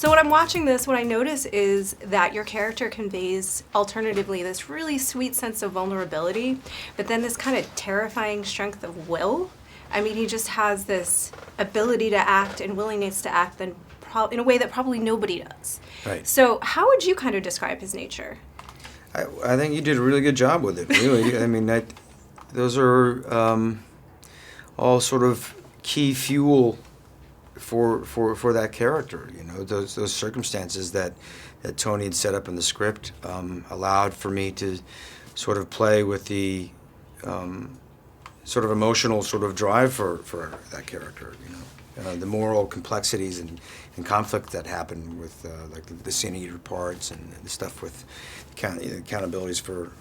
So when I'm watching this, what I notice is that your character conveys alternatively this really sweet sense of vulnerability, but then this kind of terrifying strength of will. I mean, he just has this ability to act and willingness to act in a way that probably nobody does. Right. So how would you kind of describe his nature? I think you did a really good job with it, really. I mean, those are all sort of key fuel for that character. You know, those circumstances that Tony had set up in the script allowed for me to sort of play with the sort of emotional sort of drive for that character. You know, the moral complexities and conflict that happen with like the sin eater parts and the stuff with accountabilities for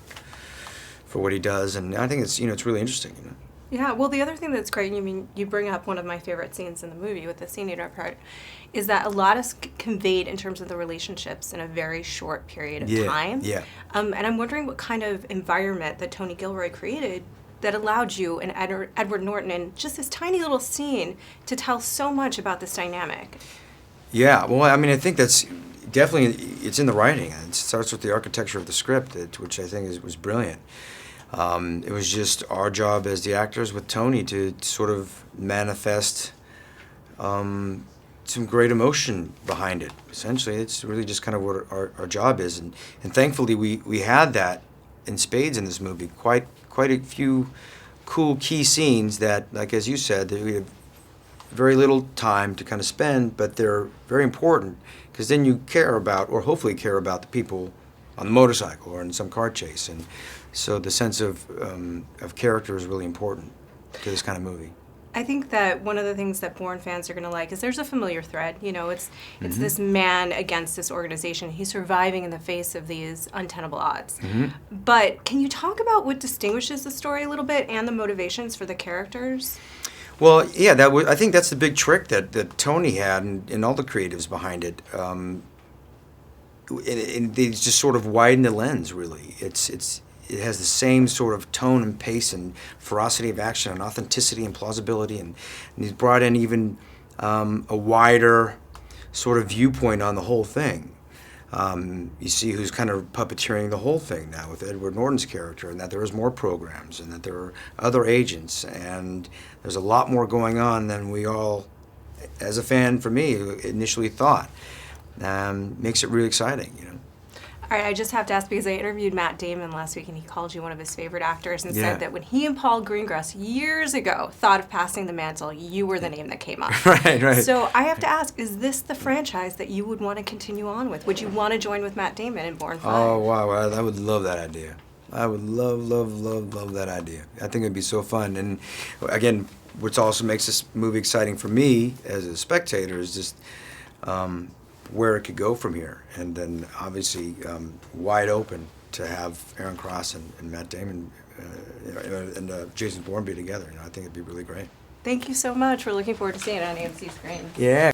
what he does, and I think it's really interesting. You know. Yeah, well, the other thing that's great, you bring up one of my favorite scenes in the movie with the sin eater part, is that a lot is conveyed in terms of the relationships in a very short period of time. Yeah. And I'm wondering what kind of environment that Tony Gilroy created that allowed you and Edward Norton in just this tiny little scene to tell so much about this dynamic. Yeah, well, I mean, I think that's definitely, it's in the writing. It starts with the architecture of the script, which I think was brilliant. It was just our job as the actors with Tony to sort of manifest some great emotion behind it. Essentially, it's really just kind of what our job is. And thankfully, we had that in spades in this movie. Quite a few cool key scenes that, like as you said, that we have very little time to kind of spend, but they're very important because then you care about, or hopefully care about, the people on the motorcycle or in some car chase. And so the sense of character is really important to this kind of movie. I think that one of the things that Bourne fans are going to like is there's a familiar thread. You know, it's this man against this organization. He's surviving in the face of these untenable odds. But can you talk about what distinguishes the story a little bit and the motivations for the characters? Well, yeah, I think that's the big trick that Tony had and all the creatives behind it. And they just sort of widen the lens, really. It has the same sort of tone and pace and ferocity of action and authenticity and plausibility, and he's brought in even a wider sort of viewpoint on the whole thing. You see who's kind of puppeteering the whole thing now with Edward Norton's character, and that there is more programs and that there are other agents, and there's a lot more going on than we all, as a fan for me, initially thought. Makes it really exciting, you know. All right, I just have to ask, because I interviewed Matt Damon last week and he called you one of his favorite actors and said that when he and Paul Greengrass years ago thought of passing the mantle, you were the name that came up. Right. So I have to ask, is this the franchise that you would want to continue on with? Would you want to join with Matt Damon in Bourne 5? Oh, wow, I would love that idea. I would love that idea. I think it'd be so fun. And again, what also makes this movie exciting for me as a spectator is just where it could go from here, and then obviously wide open to have Aaron Cross and Matt Damon and Jason Bourne be together. You know, I think it'd be really great. Thank you so much. We're looking forward to seeing it on AMC screen. Yeah.